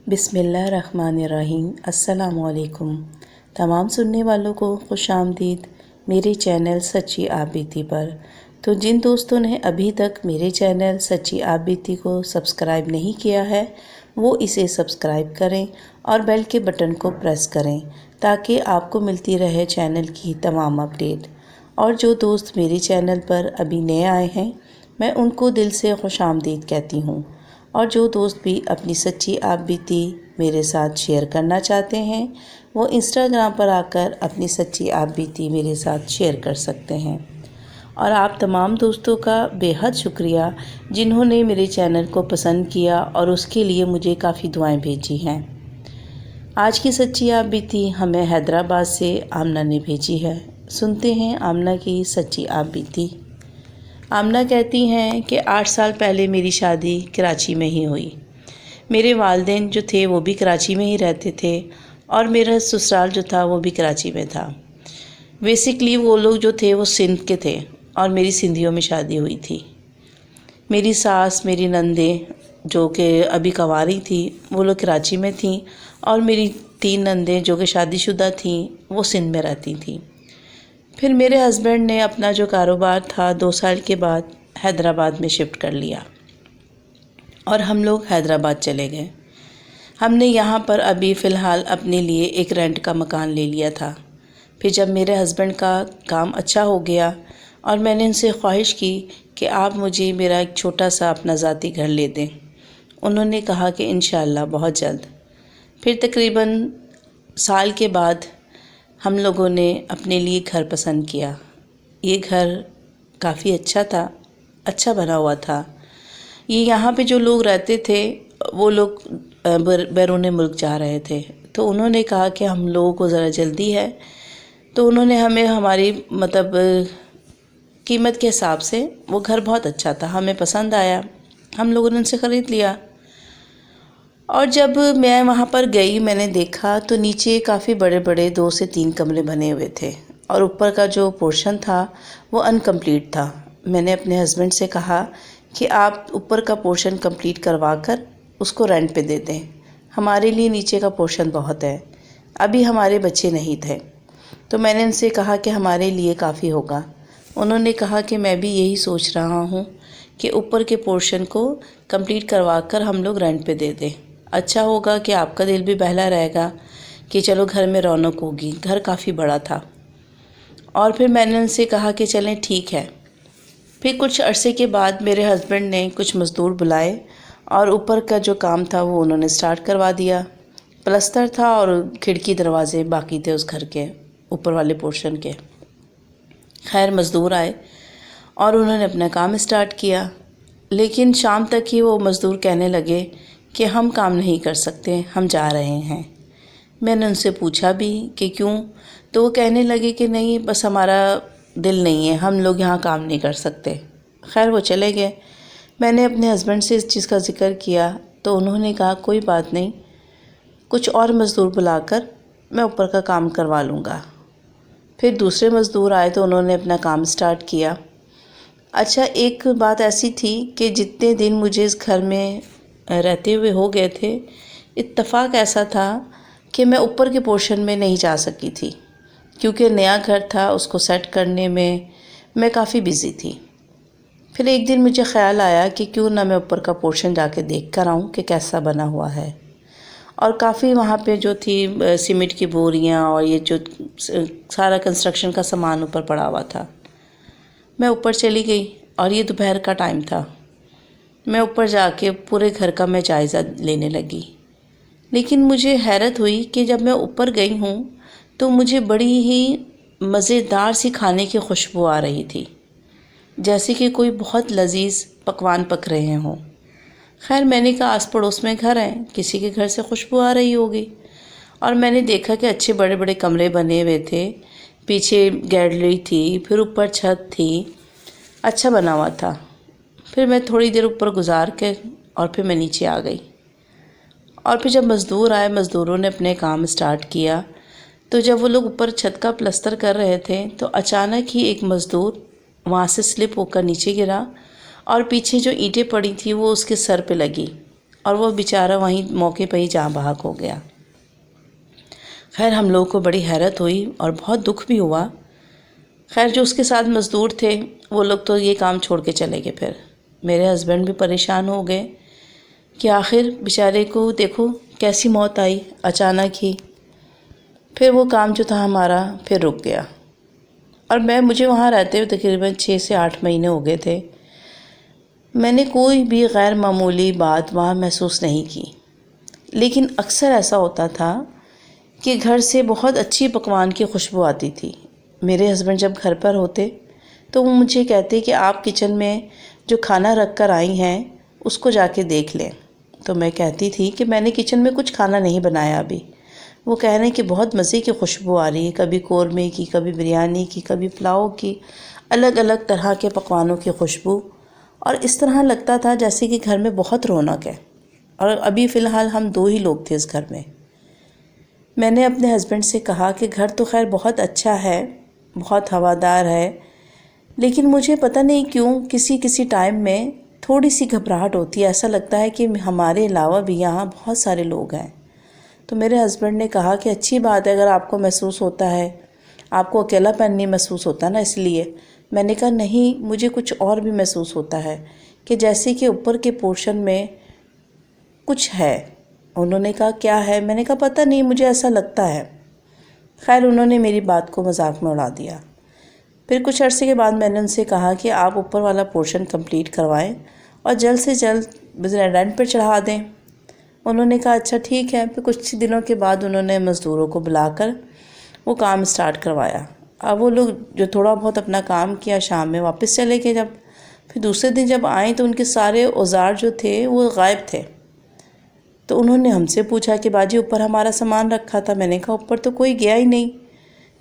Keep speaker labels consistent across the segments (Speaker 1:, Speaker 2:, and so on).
Speaker 1: بسم اللہ الرحمن الرحیم۔ السلام علیکم تمام سننے والوں کو خوش آمدید میرے چینل سچی آپ بیتی پر۔ تو جن دوستوں نے ابھی تک میرے چینل سچی آپ بیتی کو سبسکرائب نہیں کیا ہے وہ اسے سبسکرائب کریں اور بیل کے بٹن کو پریس کریں تاکہ آپ کو ملتی رہے چینل کی تمام اپڈیٹ۔ اور جو دوست میرے چینل پر ابھی نئے آئے ہیں میں ان کو دل سے خوش آمدید کہتی ہوں، اور جو دوست بھی اپنی سچی آپ بیتی میرے ساتھ شیئر کرنا چاہتے ہیں وہ انسٹاگرام پر آ کر اپنی سچی آپ بیتی میرے ساتھ شیئر کر سکتے ہیں۔ اور آپ تمام دوستوں کا بے حد شکریہ جنہوں نے میرے چینل کو پسند کیا اور اس کے لیے مجھے کافی دعائیں بھیجی ہیں۔ آج کی سچی آپ بیتی ہمیں حیدرآباد سے آمنہ نے بھیجی ہے۔ سنتے ہیں آمنہ کی سچی آپ بیتی۔ آمنہ کہتی ہیں کہ 8 سال پہلے میری شادی کراچی میں ہی ہوئی۔ میرے والدین جو تھے وہ بھی کراچی میں ہی رہتے تھے اور میرا سسرال جو تھا وہ بھی کراچی میں تھا۔ بیسکلی وہ لوگ جو تھے وہ سندھ کے تھے اور میری سندھیوں میں شادی ہوئی تھی۔ میری ساس، میری نندیں جو کہ ابھی کنواری تھیں وہ لوگ کراچی میں تھیں، اور میری 3 نندیں جو کہ شادی شدہ تھیں وہ سندھ میں رہتی تھیں۔ پھر میرے ہسبینڈ نے اپنا جو کاروبار تھا 2 سال کے بعد حیدرآباد میں شفٹ کر لیا اور ہم لوگ حیدرآباد چلے گئے۔ ہم نے یہاں پر ابھی فی الحال اپنے لیے ایک رینٹ کا مکان لے لیا تھا۔ پھر جب میرے ہسبینڈ کا کام اچھا ہو گیا اور میں نے ان سے خواہش کی کہ آپ مجھے میرا ایک چھوٹا سا اپنا ذاتی گھر لے دیں، انہوں نے کہا کہ انشاءاللہ بہت جلد۔ پھر تقریباً سال کے بعد ہم لوگوں نے اپنے لیے گھر پسند کیا۔ یہ گھر کافی اچھا تھا، اچھا بنا ہوا تھا۔ یہ یہاں پہ جو لوگ رہتے تھے وہ لوگ بیرون ملک جا رہے تھے، تو انہوں نے کہا کہ ہم لوگوں کو ذرا جلدی ہے، تو انہوں نے ہمیں ہماری قیمت کے حساب سے، وہ گھر بہت اچھا تھا، ہمیں پسند آیا، ہم لوگوں نے ان سے خرید لیا۔ اور جب میں وہاں پر گئی میں نے دیکھا تو نیچے کافی بڑے بڑے 2 سے 3 کمرے بنے ہوئے تھے اور اوپر کا جو پورشن تھا وہ انکمپلیٹ تھا۔ میں نے اپنے ہسبینڈ سے کہا کہ آپ اوپر کا پورشن کمپلیٹ کروا کر اس کو رینٹ پہ دے دیں، ہمارے لیے نیچے کا پورشن بہت ہے، ابھی ہمارے بچے نہیں تھے۔ تو میں نے ان سے کہا کہ ہمارے لیے کافی ہوگا۔ انہوں نے کہا کہ میں بھی یہی سوچ رہا ہوں کہ اوپر کے پورشن کو کمپلیٹ کروا کر ہم لوگ رینٹ پہ دے دیں، اچھا ہوگا کہ آپ کا دل بھی بہلا رہے گا کہ چلو گھر میں رونق ہوگی۔ گھر کافی بڑا تھا۔ اور پھر میں نے ان سے کہا کہ چلیں ٹھیک ہے۔ پھر کچھ عرصے کے بعد میرے ہسبینڈ نے کچھ مزدور بلائے اور اوپر کا جو کام تھا وہ انہوں نے سٹارٹ کروا دیا۔ پلستر تھا اور کھڑکی دروازے باقی تھے اس گھر کے اوپر والے پورشن کے۔ خیر مزدور آئے اور انہوں نے اپنا کام سٹارٹ کیا، لیکن شام تک ہی وہ مزدور کہنے لگے کہ ہم کام نہیں کر سکتے، ہم جا رہے ہیں۔ میں نے ان سے پوچھا بھی کہ کیوں، تو وہ کہنے لگے کہ نہیں بس ہمارا دل نہیں ہے، ہم لوگ یہاں کام نہیں کر سکتے۔ خیر وہ چلے گئے۔ میں نے اپنے ہسبینڈ سے اس چیز کا ذکر کیا تو انہوں نے کہا کوئی بات نہیں، کچھ اور مزدور بلا کر میں اوپر کا کام کروا لوں گا۔ پھر دوسرے مزدور آئے تو انہوں نے اپنا کام سٹارٹ کیا۔ اچھا ایک بات ایسی تھی کہ جتنے دن مجھے اس گھر میں رہتے ہوئے ہو گئے تھے، اتفاق ایسا تھا کہ میں اوپر کے پورشن میں نہیں جا سکی تھی کیونکہ نیا گھر تھا، اس کو سیٹ کرنے میں کافی بزی تھی۔ پھر ایک دن مجھے خیال آیا کہ کیوں نہ میں اوپر کا پورشن جا کے دیکھ کر آؤں کہ کیسا بنا ہوا ہے۔ اور کافی وہاں پہ جو تھی سیمنٹ کی بوریاں اور یہ جو سارا کنسٹرکشن کا سامان اوپر پڑا ہوا تھا۔ میں اوپر چلی گئی اور یہ دوپہر کا ٹائم تھا۔ میں اوپر جا کے پورے گھر کا میں جائزہ لینے لگی، لیکن مجھے حیرت ہوئی کہ جب میں اوپر گئی ہوں تو مجھے بڑی ہی مزیدار سی کھانے کی خوشبو آ رہی تھی، جیسے کہ کوئی بہت لذیذ پکوان پک رہے ہوں۔ خیر میں نے کہا آس پڑوس میں گھر ہیں، کسی کے گھر سے خوشبو آ رہی ہوگی۔ اور میں نے دیکھا کہ اچھے بڑے بڑے کمرے بنے ہوئے تھے، پیچھے گیلری تھی، پھر اوپر چھت تھی، اچھا بنا ہوا تھا۔ پھر میں تھوڑی دیر اوپر گزار کے اور پھر میں نیچے آ گئی۔ اور پھر جب مزدور آئے، مزدوروں نے اپنے کام سٹارٹ کیا، تو جب وہ لوگ اوپر چھت کا پلستر کر رہے تھے تو اچانک ہی ایک مزدور وہاں سے سلپ ہو کر نیچے گرا اور پیچھے جو اینٹیں پڑی تھیں وہ اس کے سر پہ لگی اور وہ بیچارہ وہیں موقع پہ ہی جاں بحق ہو گیا۔ خیر ہم لوگوں کو بڑی حیرت ہوئی اور بہت دکھ بھی ہوا۔ خیر جو اس کے ساتھ مزدور تھے وہ لوگ تو یہ کام چھوڑ کے چلے گئے۔ پھر میرے ہسبینڈ بھی پریشان ہو گئے کہ آخر بیچارے کو دیکھو کیسی موت آئی اچانک ہی۔ پھر وہ کام جو تھا ہمارا پھر رک گیا، اور مجھے وہاں رہتے ہوئے تقریباً 6 سے 8 مہینے ہو گئے تھے۔ میں نے کوئی بھی غیر معمولی بات وہاں محسوس نہیں کی، لیکن اکثر ایسا ہوتا تھا کہ گھر سے بہت اچھی پکوان کی خوشبو آتی تھی۔ میرے ہسبینڈ جب گھر پر ہوتے تو وہ مجھے کہتے کہ آپ کچن میں جو کھانا رکھ کر آئی ہیں اس کو جا کے دیکھ لیں۔ تو میں کہتی تھی کہ میں نے کچن میں کچھ کھانا نہیں بنایا ابھی۔ وہ کہہ رہے ہیں کہ بہت مزے کی خوشبو آ رہی ہے، کبھی قورمے کی، کبھی بریانی کی، کبھی پلاؤ کی، الگ الگ طرح کے پکوانوں کی خوشبو، اور اس طرح لگتا تھا جیسے کہ گھر میں بہت رونق ہے۔ اور ابھی فی الحال ہم 2 ہی لوگ تھے اس گھر میں۔ میں نے اپنے ہسبینڈ سے کہا کہ گھر تو خیر بہت اچھا ہے، بہت ہوادار ہے، لیکن مجھے پتہ نہیں کیوں کسی ٹائم میں تھوڑی سی گھبراہٹ ہوتی ہے، ایسا لگتا ہے کہ ہمارے علاوہ بھی یہاں بہت سارے لوگ ہیں۔ تو میرے ہسبینڈ نے کہا کہ اچھی بات ہے اگر آپ کو محسوس ہوتا ہے، آپ کو اکیلا پن نہیں محسوس ہوتا نا اس لیے۔ میں نے کہا نہیں، مجھے کچھ اور بھی محسوس ہوتا ہے کہ جیسے کہ اوپر کے پورشن میں کچھ ہے۔ انہوں نے کہا کیا ہے؟ میں نے کہا پتہ نہیں، مجھے ایسا لگتا ہے۔ خیر انہوں نے میری بات کو مذاق میں اڑا دیا۔ پھر کچھ عرصے کے بعد میں نے ان سے کہا کہ آپ اوپر والا پورشن کمپلیٹ کروائیں اور جلد سے جلد رینٹ پر چڑھا دیں۔ انہوں نے کہا اچھا ٹھیک ہے۔ پھر کچھ دنوں کے بعد انہوں نے مزدوروں کو بلا کر وہ کام سٹارٹ کروایا۔ اب وہ لوگ جو تھوڑا بہت اپنا کام کیا، شام میں واپس چلے گئے۔ جب پھر دوسرے دن جب آئیں تو ان کے سارے اوزار جو تھے وہ غائب تھے۔ تو انہوں نے ہم سے پوچھا کہ باجی اوپر ہمارا سامان رکھا تھا۔ میں نے کہا اوپر تو کوئی گیا ہی نہیں۔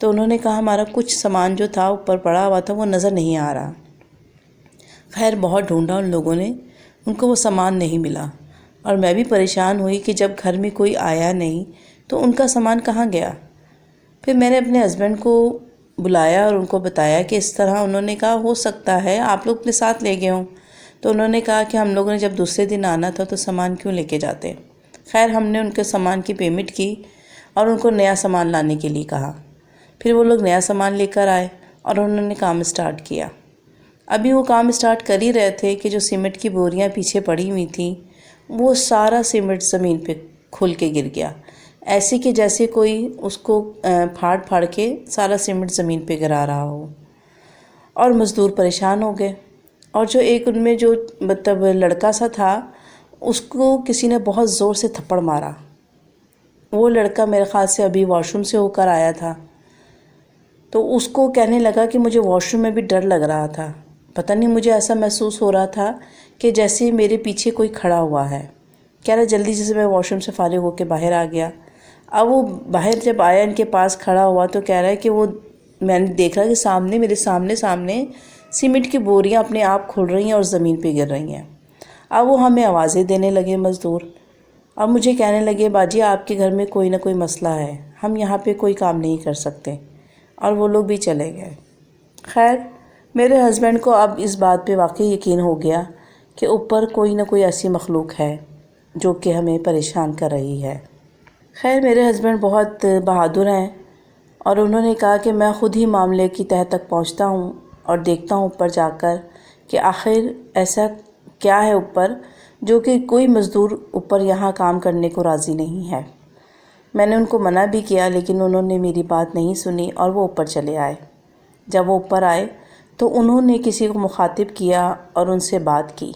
Speaker 1: تو انہوں نے کہا ہمارا کچھ سامان جو تھا اوپر پڑا ہوا تھا وہ نظر نہیں آ رہا۔ خیر بہت ڈھونڈا ان لوگوں نے، ان کو وہ سامان نہیں ملا، اور میں بھی پریشان ہوئی کہ جب گھر میں کوئی آیا نہیں تو ان کا سامان کہاں گیا۔ پھر میں نے اپنے ہسبینڈ کو بلایا اور ان کو بتایا کہ اس طرح۔ انہوں نے کہا ہو سکتا ہے آپ لوگ اپنے ساتھ لے گئے ہوں۔ تو انہوں نے کہا کہ ہم لوگوں نے جب دوسرے دن آنا تھا تو سامان کیوں لے کے جاتے۔ خیر ہم نے ان کے سامان کی پیمنٹ کی اور ان کو نیا سامان لانے کے لیے کہا۔ پھر وہ لوگ نیا سامان لے کر آئے اور انہوں نے کام سٹارٹ کیا۔ ابھی وہ کام سٹارٹ کر ہی رہے تھے کہ جو سیمنٹ کی بوریاں پیچھے پڑی ہوئی تھیں وہ سارا سیمنٹ زمین پہ کھل کے گر گیا، ایسے کہ جیسے کوئی اس کو پھاڑ کے سارا سیمنٹ زمین پہ گرا رہا ہو، اور مزدور پریشان ہو گئے۔ اور جو ایک ان میں جو مطلب لڑکا سا تھا اس کو کسی نے بہت زور سے تھپڑ مارا۔ وہ لڑکا میرے خیال سے ابھی واش روم سے ہو کر آیا تھا، تو اس کو کہنے لگا کہ مجھے واش روم میں بھی ڈر لگ رہا تھا۔ پتہ نہیں مجھے ایسا محسوس ہو رہا تھا کہ جیسے میرے پیچھے کوئی کھڑا ہوا ہے۔ کہہ رہا جلدی سے میں واش روم سے فارغ ہو کے باہر آ گیا۔ اب وہ باہر جب آیا ان کے پاس کھڑا ہوا تو کہہ رہا ہے کہ وہ میں نے دیکھا کہ سامنے میرے سامنے سیمنٹ کی بوریاں اپنے آپ کھل رہی ہیں اور زمین پہ گر رہی ہیں۔ اب وہ ہمیں آوازیں دینے لگے مزدور، اب مجھے کہنے لگے باجی آپ کے گھر میں کوئی نہ کوئی مسئلہ ہے، ہم یہاں پہ کوئی کام نہیں کر سکتے، اور وہ لوگ بھی چلے گئے۔ خیر میرے ہسبینڈ کو اب اس بات پہ واقعی یقین ہو گیا کہ اوپر کوئی نہ کوئی ایسی مخلوق ہے جو کہ ہمیں پریشان کر رہی ہے۔ خیر میرے ہسبینڈ بہت بہادر ہیں، اور انہوں نے کہا کہ میں خود ہی معاملے کی تہہ تک پہنچتا ہوں اور دیکھتا ہوں اوپر جا کر کہ آخر ایسا کیا ہے اوپر جو کہ کوئی مزدور اوپر یہاں کام کرنے کو راضی نہیں ہے۔ میں نے ان کو منع بھی کیا لیکن انہوں نے میری بات نہیں سنی اور وہ اوپر چلے آئے۔ جب وہ اوپر آئے تو انہوں نے کسی کو مخاطب کیا اور ان سے بات کی۔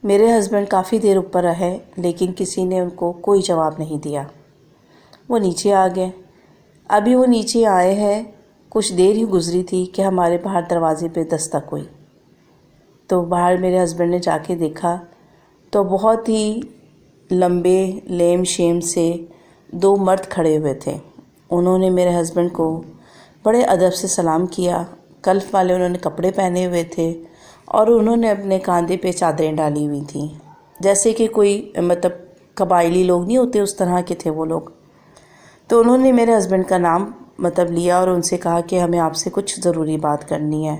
Speaker 1: میرے ہسبینڈ کافی دیر اوپر رہے لیکن کسی نے ان کو کوئی جواب نہیں دیا۔ وہ نیچے آ گئے۔ ابھی وہ نیچے آئے ہیں، کچھ دیر ہی گزری تھی کہ ہمارے باہر دروازے پہ دستک ہوئی۔ تو باہر میرے ہسبینڈ نے جا کے دیکھا تو بہت ہی لمبے لیم شیم سے 2 مرد کھڑے ہوئے تھے۔ انہوں نے میرے ہسبینڈ کو بڑے ادب سے سلام کیا۔ کلف والے انہوں نے کپڑے پہنے ہوئے تھے اور انہوں نے اپنے کاندھے پہ چادریں ڈالی ہوئی تھیں، جیسے کہ کوئی مطلب قبائلی لوگ نہیں ہوتے اس طرح کے تھے وہ لوگ۔ تو انہوں نے میرے ہسبینڈ کا نام لیا اور ان سے کہا کہ ہمیں آپ سے کچھ ضروری بات کرنی ہے۔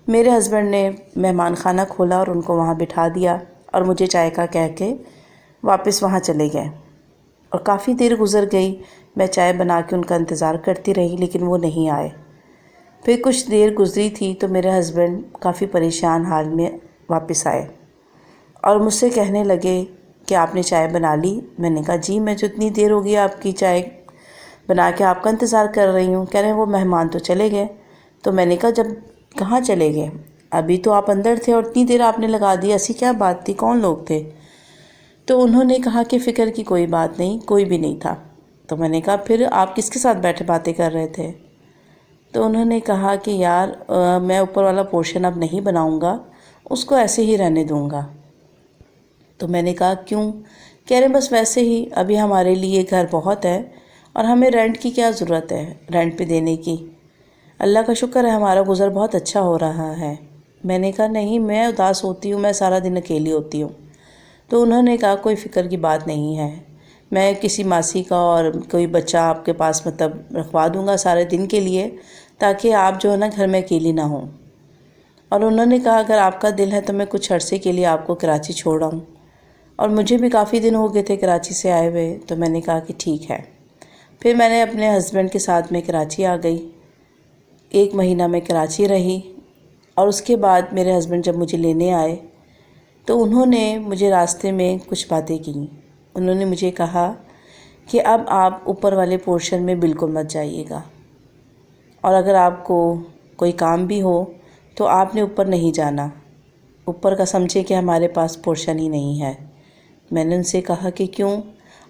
Speaker 1: میرے ہسبینڈ نے مہمان خانہ کھولا اور ان کو وہاں بٹھا دیا اور مجھے چائے کا کہہ کے واپس وہاں چلے گئے، اور کافی دیر گزر گئی۔ میں چائے بنا کے ان کا انتظار کرتی رہی لیکن وہ نہیں آئے۔ پھر کچھ دیر گزری تھی تو میرے ہسبینڈ کافی پریشان حال میں واپس آئے اور مجھ سے کہنے لگے کہ آپ نے چائے بنا لی؟ میں نے کہا جی، میں جو اتنی دیر ہو گئی آپ کی چائے بنا کے آپ کا انتظار کر رہی ہوں۔ کہہ رہے ہیں وہ مہمان تو چلے گئے۔ تو میں نے کہا جب کہاں چلے گئے؟ ابھی تو آپ اندر تھے اور اتنی دیر آپ نے لگا دی، ایسی کیا بات تھی؟ کون لوگ تھے؟ تو انہوں نے کہا کہ فکر کی کوئی بات نہیں، کوئی بھی نہیں تھا۔ تو میں نے کہا پھر آپ کس کے ساتھ بیٹھے باتیں کر رہے تھے؟ تو انہوں نے کہا کہ یار میں اوپر والا پورشن اب نہیں بناؤں گا، اس کو ایسے ہی رہنے دوں گا۔ تو میں نے کہا کیوں؟ کہہ رہے بس ویسے ہی، ابھی ہمارے لیے گھر بہت ہے اور ہمیں رینٹ کی کیا ضرورت ہے رینٹ پہ دینے کی، اللہ کا شکر ہے ہمارا گزر بہت اچھا ہو رہا ہے۔ میں نے کہا نہیں، میں اداس ہوتی ہوں، میں سارا دن اکیلی ہوتی ہوں۔ تو انہوں نے کہا کوئی فکر کی بات نہیں ہے، میں کسی ماسی کا اور کوئی بچہ آپ کے پاس رکھوا دوں گا سارے دن کے لیے، تاکہ آپ جو ہے نا گھر میں اکیلی نہ ہوں۔ اور انہوں نے کہا اگر آپ کا دل ہے تو میں کچھ عرصے کے لیے آپ کو کراچی چھوڑ آؤں، اور مجھے بھی کافی دن ہو گئے تھے کراچی سے آئے ہوئے۔ تو میں نے کہا کہ ٹھیک ہے۔ پھر میں نے اپنے ہسبینڈ کے ساتھ میں کراچی آ گئی، 1 مہینہ میں کراچی رہی، اور اس کے بعد میرے ہسبینڈ جب مجھے لینے آئے تو انہوں نے مجھے راستے میں کچھ باتیں کیں۔ انہوں نے مجھے کہا کہ اب آپ اوپر والے پورشن میں بالکل مت جائیے گا، اور اگر آپ کو کوئی کام بھی ہو تو آپ نے اوپر نہیں جانا، اوپر کا سمجھے کہ ہمارے پاس پورشن ہی نہیں ہے۔ میں نے ان سے کہا کہ کیوں؟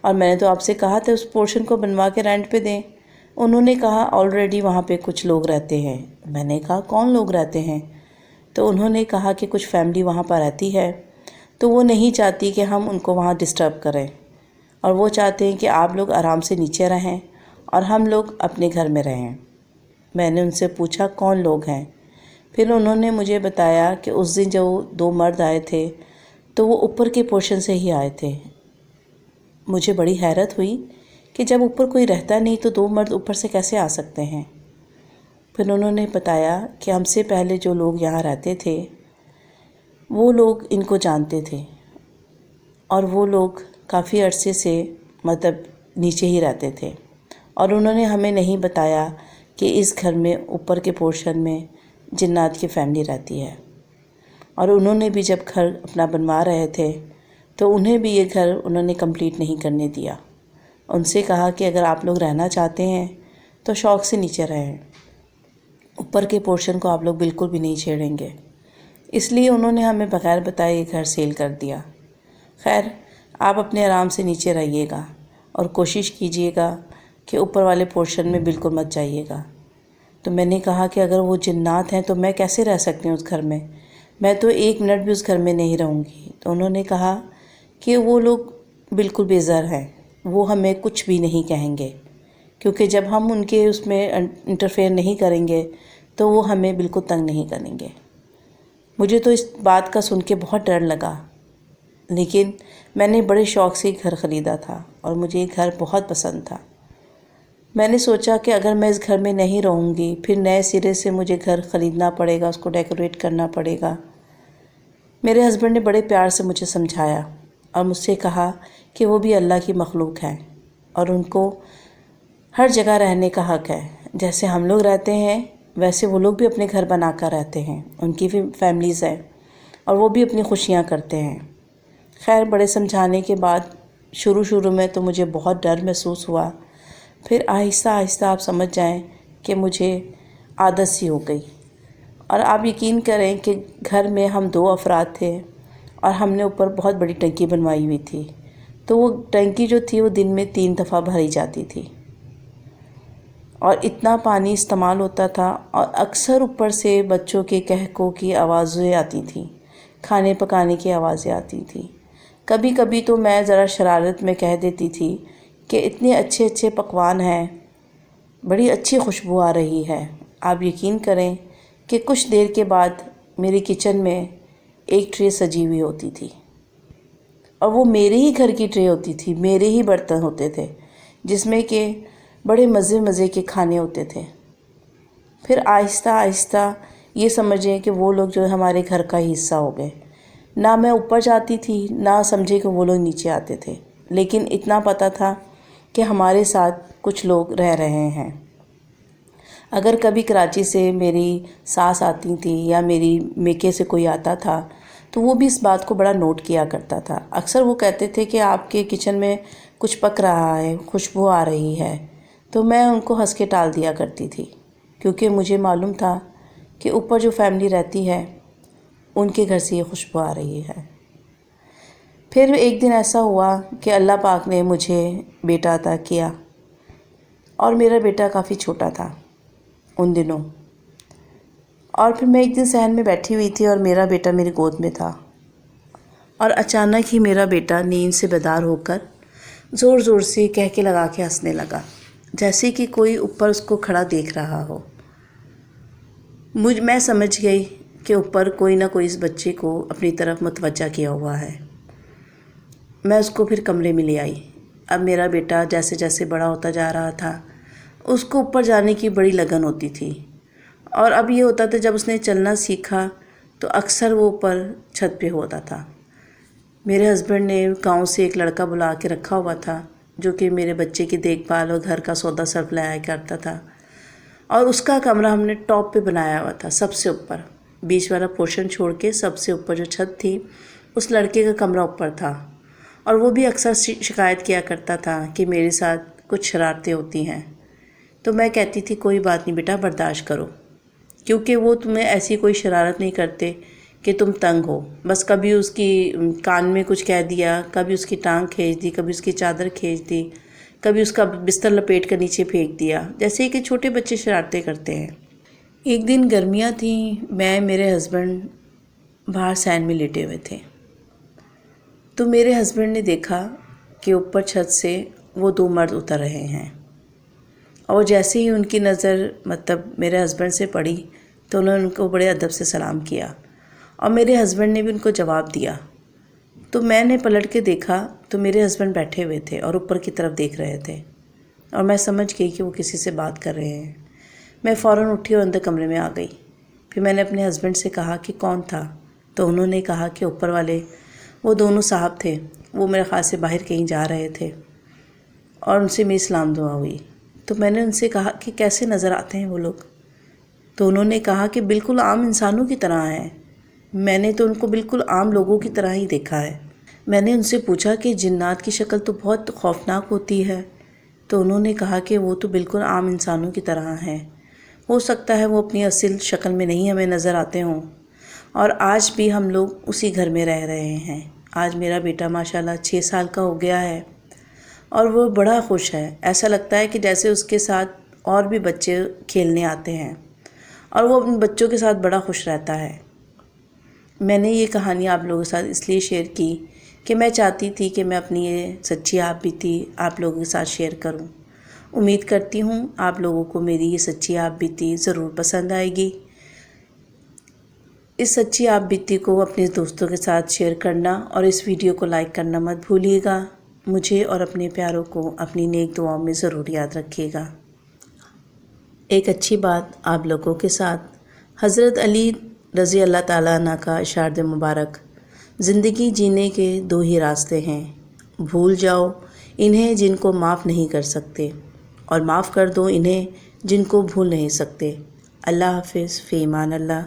Speaker 1: اور میں نے تو آپ سے کہا تھا اس پورشن کو بنوا کے رینٹ پہ دیں۔ انہوں نے کہا آلریڈی وہاں پہ کچھ لوگ رہتے ہیں۔ میں نے کہا کون لوگ رہتے ہیں؟ تو انہوں نے کہا کہ کچھ فیملی وہاں پر رہتی ہے، تو وہ نہیں چاہتی کہ ہم ان کو وہاں ڈسٹرب کریں، اور وہ چاہتے ہیں کہ آپ لوگ آرام سے نیچے رہیں اور ہم لوگ اپنے گھر میں رہیں۔ میں نے ان سے پوچھا کون لوگ ہیں؟ پھر انہوں نے مجھے بتایا کہ اس دن جو 2 مرد آئے تھے تو وہ اوپر کے پورشن سے ہی آئے تھے۔ مجھے بڑی حیرت ہوئی کہ جب اوپر کوئی رہتا نہیں تو 2 مرد اوپر سے کیسے آ سکتے ہیں؟ پھر انہوں نے بتایا کہ ہم سے پہلے جو لوگ یہاں رہتے تھے وہ لوگ ان کو جانتے تھے، اور وہ لوگ کافی عرصے سے نیچے ہی رہتے تھے، اور انہوں نے ہمیں نہیں بتایا کہ اس گھر میں اوپر کے پورشن میں جنات کی فیملی رہتی ہے۔ اور انہوں نے بھی جب گھر اپنا بنوا رہے تھے تو انہیں بھی یہ گھر انہوں نے کمپلیٹ نہیں کرنے دیا۔ ان سے کہا کہ اگر آپ لوگ رہنا چاہتے ہیں تو شوق سے نیچے رہیں، اوپر کے پورشن کو آپ لوگ بالکل بھی نہیں چھیڑیں گے۔ اس لیے انہوں نے ہمیں بغیر بتائے یہ گھر سیل کر دیا۔ خیر، آپ اپنے آرام سے نیچے رہیے گا اور کوشش کیجیے گا کہ اوپر والے پورشن میں بالکل مت جائیے گا۔ تو میں نے کہا کہ اگر وہ جنات ہیں تو میں کیسے رہ سکتی ہوں اس گھر میں تو 1 منٹ بھی اس گھر میں نہیں رہوں گی۔ تو انہوں نے کہا کہ وہ لوگ بالکل بے زر ہیں، وہ ہمیں کچھ بھی نہیں کہیں گے، کیونکہ جب ہم ان کے اس میں انٹرفیئر نہیں کریں گے تو وہ ہمیں بالکل تنگ نہیں کریں گے۔ مجھے تو اس بات کا سن کے بہت ڈر لگا، لیکن میں نے بڑے شوق سے گھر خریدا تھا اور مجھے یہ گھر بہت پسند تھا۔ میں نے سوچا کہ اگر میں اس گھر میں نہیں رہوں گی پھر نئے سرے سے مجھے گھر خریدنا پڑے گا، اس کو ڈیکوریٹ کرنا پڑے گا۔ میرے ہسبینڈ نے بڑے پیار سے مجھے سمجھایا اور مجھ سے کہا کہ وہ بھی اللہ کی مخلوق ہیں اور ان کو ہر جگہ رہنے کا حق ہے، جیسے ہم لوگ رہتے ہیں ویسے وہ لوگ بھی اپنے گھر بنا کر رہتے ہیں، ان کی بھی فیملیز ہیں اور وہ بھی اپنی خوشیاں کرتے ہیں۔ خیر، بڑے سمجھانے کے بعد شروع میں تو مجھے بہت ڈر محسوس ہوا، پھر آہستہ آہستہ آپ سمجھ جائیں کہ مجھے عادت سی ہو گئی۔ اور آپ یقین کریں کہ گھر میں ہم 2 افراد تھے اور ہم نے اوپر بہت بڑی ٹنکی بنوائی ہوئی تھی، تو وہ ٹنکی جو تھی وہ دن میں 3 دفعہ بھری جاتی تھی، اور اتنا پانی استعمال ہوتا تھا، اور اکثر اوپر سے بچوں کے کہکوں کی آوازیں آتی تھیں، کھانے پکانے کی آوازیں آتی تھیں۔ کبھی کبھی تو میں ذرا شرارت میں کہہ دیتی تھی کہ اتنے اچھے اچھے پکوان ہیں، بڑی اچھی خوشبو آ رہی ہے۔ آپ یقین کریں کہ کچھ دیر کے بعد میری کچن میں ایک ٹرے سجی ہوئی ہوتی تھی، اور وہ میرے ہی گھر کی ٹرے ہوتی تھی، میرے ہی برتن ہوتے تھے جس میں کہ بڑے مزے کے کھانے ہوتے تھے۔ پھر آہستہ آہستہ یہ سمجھیں کہ وہ لوگ جو ہمارے گھر کا ہی حصہ ہو گئے، نہ میں اوپر جاتی تھی نہ سمجھے کہ وہ لوگ نیچے آتے تھے، لیکن اتنا پتہ تھا کہ ہمارے ساتھ کچھ لوگ رہ رہے ہیں۔ اگر کبھی کراچی سے میری ساس آتی تھی یا میری میکے سے کوئی آتا تھا تو وہ بھی اس بات کو بڑا نوٹ کیا کرتا تھا۔ اکثر وہ کہتے تھے کہ آپ کے کچن میں کچھ پک رہا ہے، خوشبو آ رہی ہے، تو میں ان کو ہنس کے ٹال دیا کرتی تھی، کیونکہ مجھے معلوم تھا کہ اوپر جو فیملی رہتی ہے ان کے گھر سے یہ خوشبو آ رہی ہے۔ پھر ایک دن ایسا ہوا کہ اللہ پاک نے مجھے بیٹا عطا کیا، اور میرا بیٹا کافی چھوٹا تھا ان دنوں۔ اور پھر میں ایک دن صحن میں بیٹھی ہوئی تھی اور میرا بیٹا میری گود میں تھا، اور اچانک ہی میرا بیٹا نیند سے بیدار ہو کر زور زور سے کہکے لگا کے ہنسنے لگا، جیسے کہ کوئی اوپر اس کو کھڑا دیکھ رہا ہو۔ میں سمجھ گئی کہ اوپر کوئی نہ کوئی اس بچے کو اپنی طرف متوجہ کیا ہوا ہے۔ میں اس کو پھر کمرے میں لے آئی۔ اب میرا بیٹا جیسے جیسے بڑا ہوتا جا رہا تھا اس کو اوپر جانے کی بڑی لگن ہوتی تھی، اور اب یہ ہوتا تھا جب اس نے چلنا سیکھا تو اکثر وہ اوپر چھت پہ ہوتا تھا۔ میرے ہسبینڈ نے گاؤں سے ایک لڑکا بلا کے رکھا ہوا تھا جو کہ میرے بچے کی دیکھ بھال اور گھر کا سودا صرف لایا کرتا تھا، اور اس کا کمرہ ہم نے ٹاپ پہ بنایا ہوا تھا، سب سے اوپر، بیچ والا پورشن چھوڑ کے سب سے اوپر جو چھت تھی اس لڑکے کا کمرہ اوپر تھا۔ اور وہ بھی اکثر شکایت کیا کرتا تھا کہ میرے ساتھ کچھ شرارتیں ہوتی ہیں، تو میں کہتی تھی کوئی بات نہیں بیٹا، برداشت کرو، کیونکہ وہ تمہیں ایسی کوئی شرارت نہیں کرتے کہ تم تنگ ہو۔ بس کبھی اس کی کان میں کچھ کہہ دیا، کبھی اس کی ٹانگ کھینچ دی، کبھی اس کی چادر کھینچ دی، کبھی اس کا بستر لپیٹ کر نیچے پھینک دیا، جیسے کہ چھوٹے بچے شرارتیں کرتے ہیں۔ ایک دن گرمیاں تھیں، میں میرے ہسبینڈ باہر صحن میں لیٹے ہوئے تھے، تو میرے ہسبینڈ نے دیکھا کہ اوپر چھت سے وہ دو مرد اتر رہے ہیں، اور جیسے ہی ان کی نظر میرے ہسبینڈ سے پڑی تو انہوں نے ان کو بڑے ادب سے سلام کیا، اور میرے ہسبینڈ نے بھی ان کو جواب دیا۔ تو میں نے پلٹ کے دیکھا تو میرے ہسبینڈ بیٹھے ہوئے تھے اور اوپر کی طرف دیکھ رہے تھے، اور میں سمجھ گئی کہ وہ کسی سے بات کر رہے ہیں۔ میں فوراً اٹھی اور اندر کمرے میں آ گئی۔ پھر میں نے اپنے ہسبینڈ سے کہا کہ کون تھا، تو انہوں نے کہا کہ اوپر والے وہ دونوں صاحب تھے، وہ میرے خیال سے باہر کہیں جا رہے تھے، اور ان سے میری سلام دعا ہوئی۔ تو میں نے ان سے کہا کہ کیسے نظر آتے ہیں وہ لوگ؟ تو انہوں نے کہا کہ بالکل عام انسانوں کی طرح ہیں، میں نے تو ان کو بالکل عام لوگوں کی طرح ہی دیکھا ہے۔ میں نے ان سے پوچھا کہ جنات کی شکل تو بہت خوفناک ہوتی ہے، تو انہوں نے کہا کہ وہ تو بالکل عام انسانوں کی طرح ہیں، ہو سکتا ہے وہ اپنی اصل شکل میں نہیں ہمیں نظر آتے ہوں۔ اور آج بھی ہم لوگ اسی گھر میں رہ رہے ہیں۔ آج میرا بیٹا ماشاءاللہ 6 سال کا ہو گیا ہے، اور وہ بڑا خوش ہے، ایسا لگتا ہے کہ جیسے اس کے ساتھ اور بھی بچے کھیلنے آتے ہیں، اور وہ اپنے بچوں کے ساتھ بڑا خوش رہتا ہے۔ میں نے یہ کہانی آپ لوگوں کے ساتھ اس لیے شیئر کی کہ میں چاہتی تھی کہ میں اپنی یہ سچی آپ بیتی آپ لوگوں کے ساتھ شیئر کروں۔ امید کرتی ہوں آپ لوگوں کو میری یہ سچی آپ بیتی ضرور پسند آئے گی۔ اس سچی آپ بیتی کو اپنے دوستوں کے ساتھ شیئر کرنا اور اس ویڈیو کو لائک کرنا مت بھولیے گا۔ مجھے اور اپنے پیاروں کو اپنی نیک دعاؤں میں ضرور یاد رکھیے گا۔ ایک اچھی بات آپ لوگوں کے ساتھ، حضرت علی رضی اللہ تعالیٰ عنہ کا اشعار مبارک، زندگی جینے کے 2 ہی راستے ہیں، بھول جاؤ انہیں جن کو معاف نہیں کر سکتے، اور معاف کر دو انہیں جن کو بھول نہیں سکتے۔ اللہ حافظ، فی امان اللہ۔